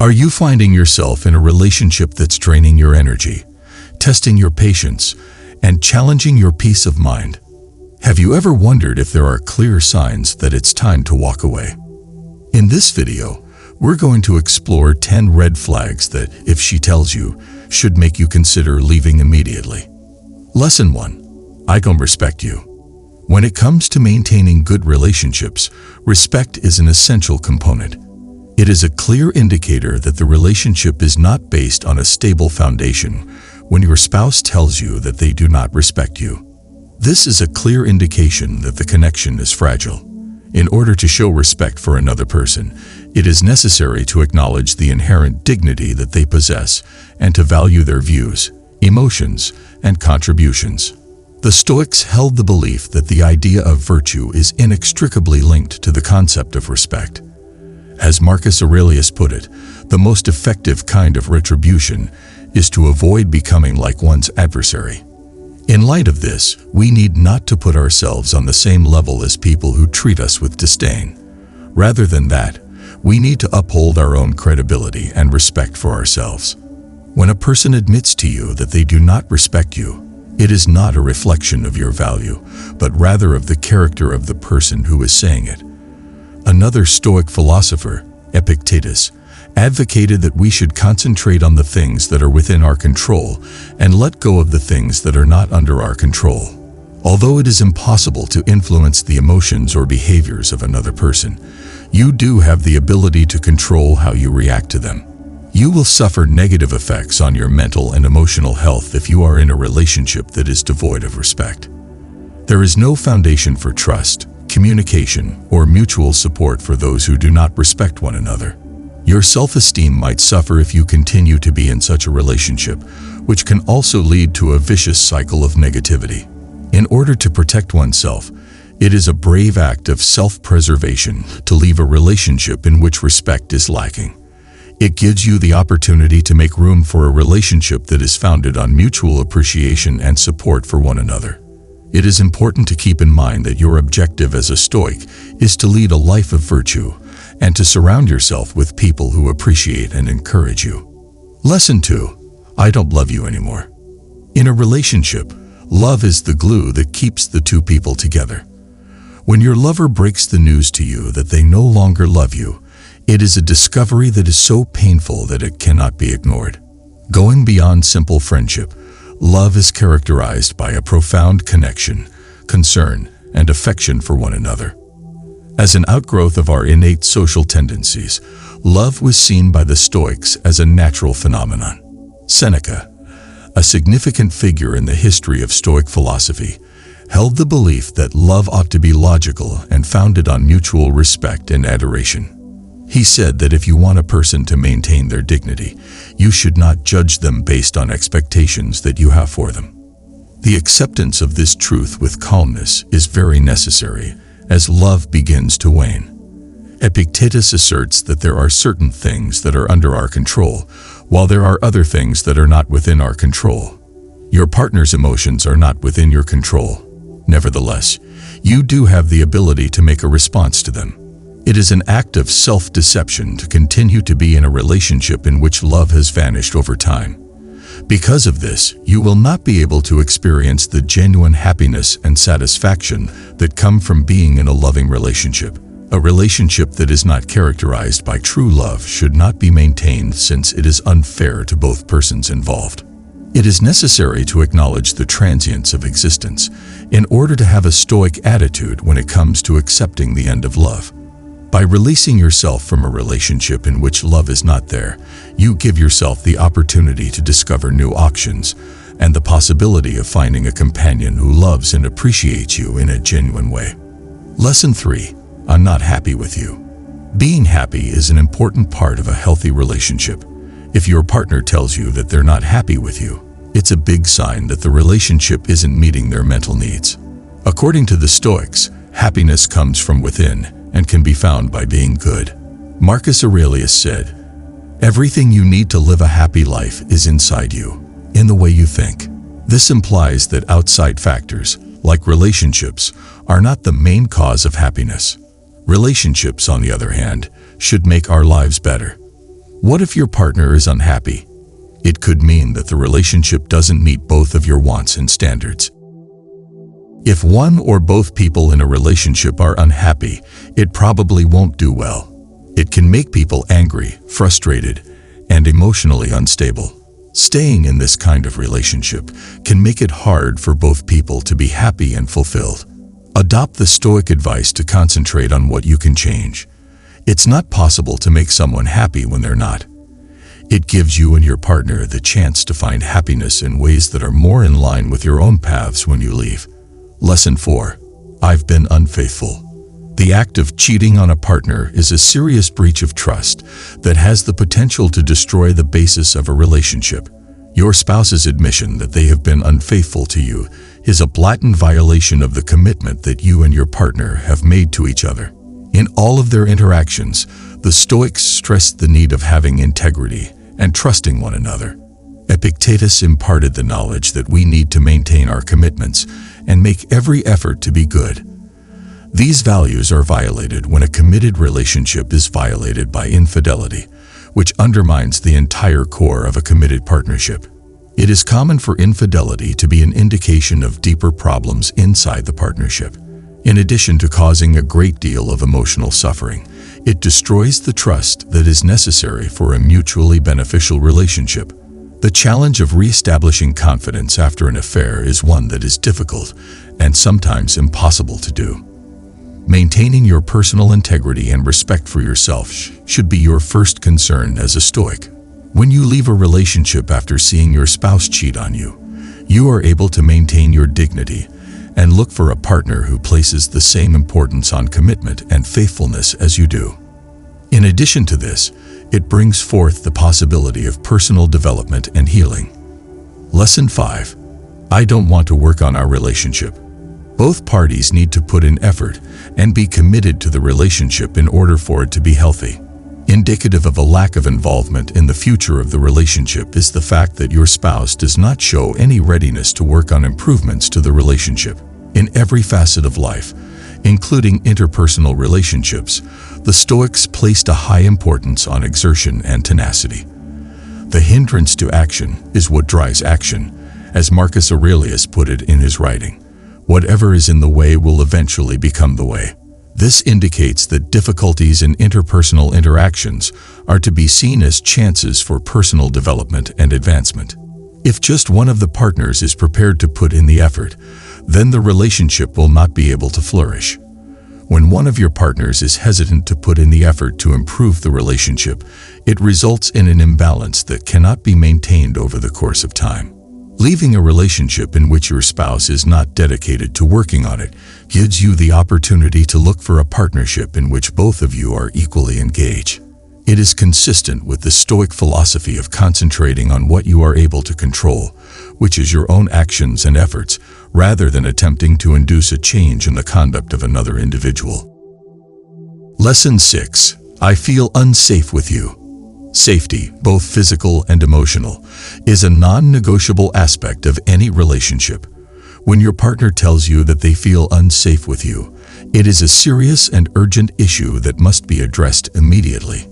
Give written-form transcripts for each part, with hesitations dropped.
Are you finding yourself in a relationship that's draining your energy, testing your patience, and challenging your peace of mind? Have you ever wondered if there are clear signs that it's time to walk away? In this video, we're going to explore 10 red flags that, if she tells you, should make you consider leaving immediately. Lesson 1. I don't respect you. When it comes to maintaining good relationships, respect is an essential component. It is a clear indicator that the relationship is not based on a stable foundation when your spouse tells you that they do not respect you. This is a clear indication that the connection is fragile. In order to show respect for another person, it is necessary to acknowledge the inherent dignity that they possess and to value their views, emotions, and contributions. The Stoics held the belief that the idea of virtue is inextricably linked to the concept of respect. As Marcus Aurelius put it, the most effective kind of retribution is to avoid becoming like one's adversary. In light of this, we need not to put ourselves on the same level as people who treat us with disdain. Rather than that, we need to uphold our own credibility and respect for ourselves. When a person admits to you that they do not respect you, it is not a reflection of your value, but rather of the character of the person who is saying it. Another Stoic philosopher, Epictetus, advocated that we should concentrate on the things that are within our control and let go of the things that are not under our control. Although it is impossible to influence the emotions or behaviors of another person, you do have the ability to control how you react to them. You will suffer negative effects on your mental and emotional health if you are in a relationship that is devoid of respect. There is no foundation for trust, communication, or mutual support for those who do not respect one another. Your self-esteem might suffer if you continue to be in such a relationship, which can also lead to a vicious cycle of negativity. In order to protect oneself, it is a brave act of self-preservation to leave a relationship in which respect is lacking. It gives you the opportunity to make room for a relationship that is founded on mutual appreciation and support for one another. It is important to keep in mind that your objective as a Stoic is to lead a life of virtue and to surround yourself with people who appreciate and encourage you. Lesson 2. I don't love you anymore. In a relationship, love is the glue that keeps the two people together. When your lover breaks the news to you that they no longer love you, it is a discovery that is so painful that it cannot be ignored. Going beyond simple friendship, love is characterized by a profound connection, concern, and affection for one another. As an outgrowth of our innate social tendencies, love was seen by the Stoics as a natural phenomenon. Seneca, a significant figure in the history of Stoic philosophy, held the belief that love ought to be logical and founded on mutual respect and adoration. He said that if you want a person to maintain their dignity, you should not judge them based on expectations that you have for them. The acceptance of this truth with calmness is very necessary as love begins to wane. Epictetus asserts that there are certain things that are under our control, while there are other things that are not within our control. Your partner's emotions are not within your control. Nevertheless, you do have the ability to make a response to them. It is an act of self-deception to continue to be in a relationship in which love has vanished over time. Because of this, you will not be able to experience the genuine happiness and satisfaction that come from being in a loving relationship. A relationship that is not characterized by true love should not be maintained since it is unfair to both persons involved. It is necessary to acknowledge the transience of existence in order to have a Stoic attitude when it comes to accepting the end of love. By releasing yourself from a relationship in which love is not there, you give yourself the opportunity to discover new options and the possibility of finding a companion who loves and appreciates you in a genuine way. Lesson 3. I'm not happy with you. Being happy is an important part of a healthy relationship. If your partner tells you that they're not happy with you, it's a big sign that the relationship isn't meeting their mental needs. According to the Stoics, happiness comes from within and can be found by being good. Marcus Aurelius said, "Everything you need to live a happy life is inside you, in the way you think." This implies that outside factors, like relationships, are not the main cause of happiness. Relationships, on the other hand, should make our lives better. What if your partner is unhappy? It could mean that the relationship doesn't meet both of your wants and standards. If one or both people in a relationship are unhappy, it probably won't do well. It can make people angry, frustrated, and emotionally unstable. Staying in this kind of relationship can make it hard for both people to be happy and fulfilled. Adopt the Stoic advice to concentrate on what you can change. It's not possible to make someone happy when they're not. It gives you and your partner the chance to find happiness in ways that are more in line with your own paths when you leave. Lesson 4. I've been unfaithful. The act of cheating on a partner is a serious breach of trust that has the potential to destroy the basis of a relationship. Your spouse's admission that they have been unfaithful to you is a blatant violation of the commitment that you and your partner have made to each other. In all of their interactions, the Stoics stressed the need of having integrity and trusting one another. Epictetus imparted the knowledge that we need to maintain our commitments and make every effort to be good. These values are violated when a committed relationship is violated by infidelity, which undermines the entire core of a committed partnership. It is common for infidelity to be an indication of deeper problems inside the partnership. In addition to causing a great deal of emotional suffering, it destroys the trust that is necessary for a mutually beneficial relationship. The challenge of reestablishing confidence after an affair is one that is difficult and sometimes impossible to do. Maintaining your personal integrity and respect for yourself should be your first concern as a Stoic. When you leave a relationship after seeing your spouse cheat on you, you are able to maintain your dignity and look for a partner who places the same importance on commitment and faithfulness as you do. In addition to this, it brings forth the possibility of personal development and healing. Lesson 5. I don't want to work on our relationship. Both parties need to put in effort and be committed to the relationship in order for it to be healthy. Indicative of a lack of involvement in the future of the relationship is the fact that your spouse does not show any readiness to work on improvements to the relationship. In every facet of life, including interpersonal relationships, the Stoics placed a high importance on exertion and tenacity. The hindrance to action is what drives action, as Marcus Aurelius put it in his writing. Whatever is in the way will eventually become the way. This indicates that difficulties in interpersonal interactions are to be seen as chances for personal development and advancement. If just one of the partners is prepared to put in the effort, then the relationship will not be able to flourish. When one of your partners is hesitant to put in the effort to improve the relationship, it results in an imbalance that cannot be maintained over the course of time. Leaving a relationship in which your spouse is not dedicated to working on it gives you the opportunity to look for a partnership in which both of you are equally engaged. It is consistent with the Stoic philosophy of concentrating on what you are able to control, which is your own actions and efforts, rather than attempting to induce a change in the conduct of another individual. Lesson 6. I feel unsafe with you. Safety, both physical and emotional, is a non-negotiable aspect of any relationship. When your partner tells you that they feel unsafe with you, it is a serious and urgent issue that must be addressed immediately.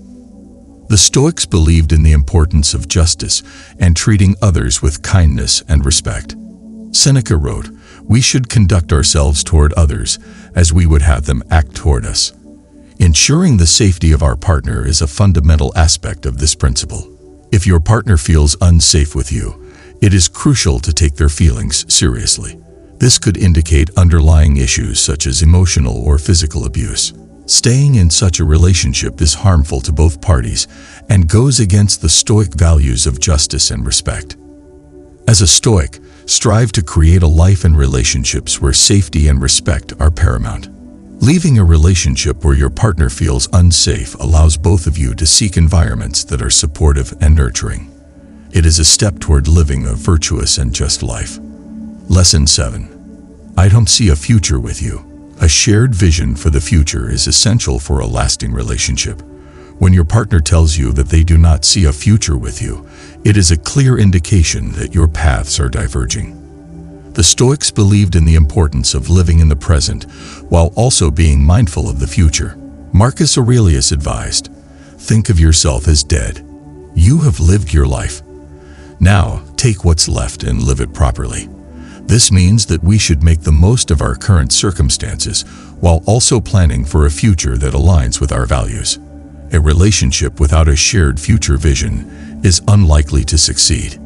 The Stoics believed in the importance of justice and treating others with kindness and respect. Seneca wrote, "We should conduct ourselves toward others as we would have them act toward us." Ensuring the safety of our partner is a fundamental aspect of this principle. If your partner feels unsafe with you, it is crucial to take their feelings seriously. This could indicate underlying issues such as emotional or physical abuse. Staying in such a relationship is harmful to both parties and goes against the Stoic values of justice and respect. As a Stoic, strive to create a life and relationships where safety and respect are paramount. Leaving a relationship where your partner feels unsafe allows both of you to seek environments that are supportive and nurturing. It is a step toward living a virtuous and just life. Lesson 7. I don't see a future with you. A shared vision for the future is essential for a lasting relationship. When your partner tells you that they do not see a future with you, it is a clear indication that your paths are diverging. The Stoics believed in the importance of living in the present while also being mindful of the future. Marcus Aurelius advised, "Think of yourself as dead. You have lived your life. Now, take what's left and live it properly. This means that we should make the most of our current circumstances while also planning for a future that aligns with our values. A relationship without a shared future vision is unlikely to succeed.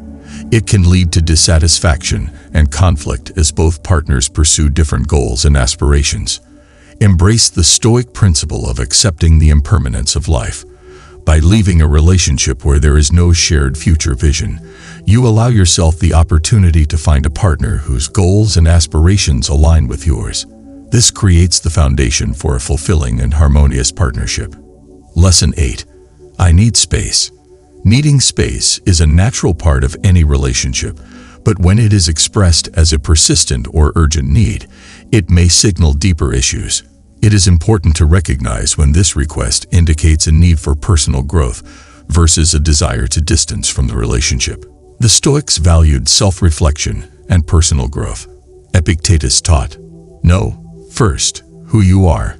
It can lead to dissatisfaction and conflict as both partners pursue different goals and aspirations. Embrace the Stoic principle of accepting the impermanence of life. By leaving a relationship where there is no shared future vision, you allow yourself the opportunity to find a partner whose goals and aspirations align with yours. This creates the foundation for a fulfilling and harmonious partnership. Lesson 8. I need space. Needing space is a natural part of any relationship, but when it is expressed as a persistent or urgent need, it may signal deeper issues. It is important to recognize when this request indicates a need for personal growth versus a desire to distance from the relationship. The Stoics valued self-reflection and personal growth. Epictetus taught, "Know, first, who you are,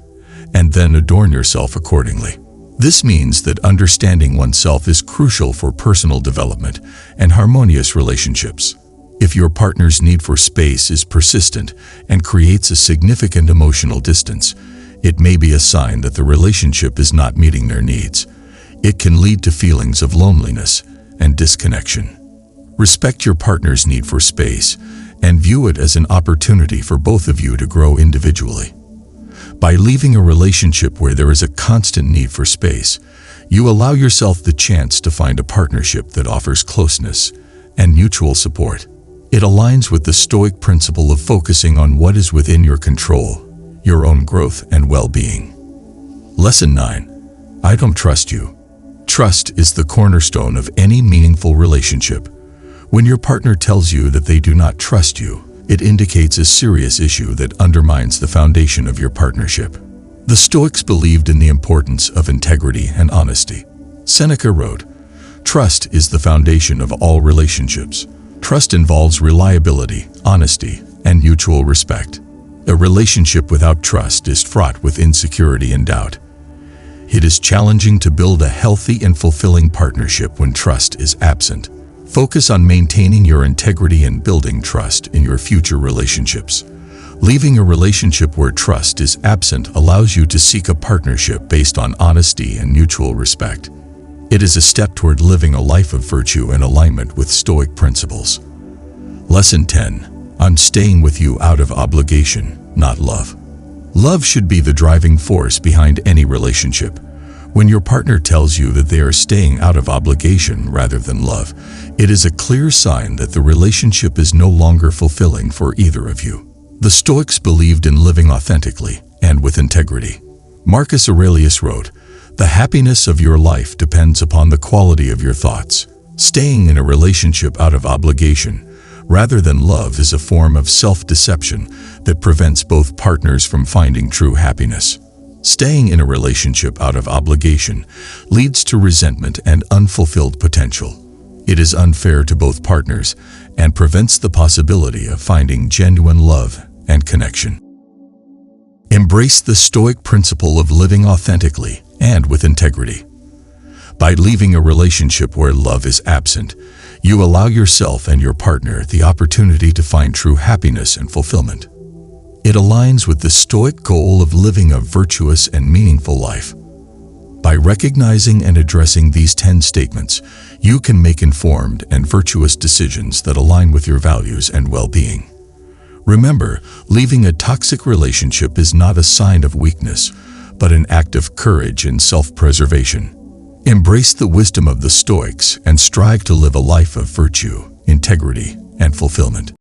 and then adorn yourself accordingly." This means that understanding oneself is crucial for personal development and harmonious relationships. If your partner's need for space is persistent and creates a significant emotional distance, it may be a sign that the relationship is not meeting their needs. It can lead to feelings of loneliness and disconnection. Respect your partner's need for space and view it as an opportunity for both of you to grow individually. By leaving a relationship where there is a constant need for space, you allow yourself the chance to find a partnership that offers closeness and mutual support. It aligns with the Stoic principle of focusing on what is within your control, your own growth and well-being. Lesson 9. I don't trust you. Trust is the cornerstone of any meaningful relationship. When your partner tells you that they do not trust you, it indicates a serious issue that undermines the foundation of your partnership. The Stoics believed in the importance of integrity and honesty. Seneca wrote, "Trust is the foundation of all relationships." Trust involves reliability, honesty, and mutual respect. A relationship without trust is fraught with insecurity and doubt. It is challenging to build a healthy and fulfilling partnership when trust is absent. Focus on maintaining your integrity and building trust in your future relationships. Leaving a relationship where trust is absent allows you to seek a partnership based on honesty and mutual respect. It is a step toward living a life of virtue and alignment with Stoic principles. Lesson 10. I'm staying with you out of obligation, not love. Love should be the driving force behind any relationship. When your partner tells you that they are staying out of obligation rather than love, it is a clear sign that the relationship is no longer fulfilling for either of you. The Stoics believed in living authentically and with integrity. Marcus Aurelius wrote, "The happiness of your life depends upon the quality of your thoughts." Staying in a relationship out of obligation rather than love is a form of self-deception that prevents both partners from finding true happiness. Staying in a relationship out of obligation leads to resentment and unfulfilled potential. It is unfair to both partners and prevents the possibility of finding genuine love and connection. Embrace the Stoic principle of living authentically and with integrity. By leaving a relationship where love is absent, you allow yourself and your partner the opportunity to find true happiness and fulfillment. It aligns with the Stoic goal of living a virtuous and meaningful life. By recognizing and addressing these 10 statements, you can make informed and virtuous decisions that align with your values and well-being. Remember, leaving a toxic relationship is not a sign of weakness, but an act of courage and self-preservation. Embrace the wisdom of the Stoics and strive to live a life of virtue, integrity, and fulfillment.